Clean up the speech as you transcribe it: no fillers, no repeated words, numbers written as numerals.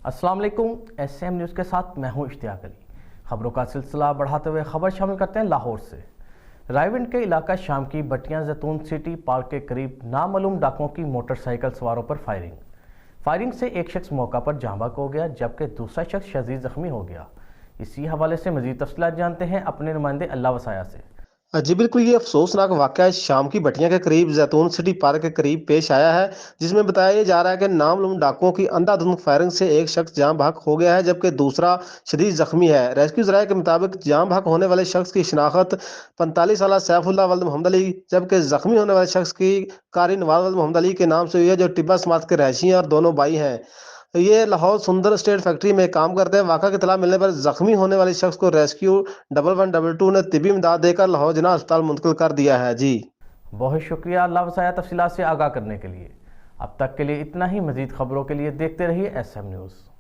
अस्सलाम वालेकुम। SM news के साथ मैं हूं इश्तियाक अली। खबरों का सिलसिला बढ़ाते हुए खबर शामिल करते हैं लाहौर से। रायविंड के इलाका शाम की बट्टियां जैतून सिटी पार्क के करीब नामालूम डाकुओं की मोटरसाइकिल सवारों पर फायरिंग से एक शख्स मौका पर जाँ बहक हो गया जबकि दूसरा शख्स शदीद जख्मी हो गया। इसी हवाले से मजीद तफसीलात जानते हैं अपने नुमाइंदे अल्लाह वसाया से। जी बिल्कुल, ये अफसोसनाक वाक़या शाम की बट्टियां के करीब जैतून सिटी पार्क के करीब पेश आया है, जिसमें बताया जा रहा है कि नामालूम डाकुओं की अंधाधुंध फायरिंग से एक शख्स जाँ बहक हो गया है जबकि दूसरा शदीद जख्मी है। रेस्क्यू ज़राए के मुताबिक जाँ बहक होने वाले शख्स की शिनाख्त 45 साला सैफुल्लाह वल्द मोहम्मद अली जबकि जख्मी होने वाले शख्स की कारी नवाज वल्द मोहम्मद अली के नाम से हुई है, जो टिब्बा समात के रहायशी हैं और दोनों भाई हैं। ये लाहौर सुंदर स्टेट फैक्ट्री में काम करते हैं। वाक़ा की इत्तला मिलने पर जख्मी होने वाले शख्स को रेस्क्यू 1122 ने तिब्बी इमदाद देकर लाहौर जिला अस्पताल मुंतकिल कर दिया है। जी बहुत शुक्रिया अल्लाह वसाया तफसीलात से आगाह करने के लिए। अब तक के लिए इतना ही। मजीद खबरों के लिए देखते रहिए SM न्यूज़।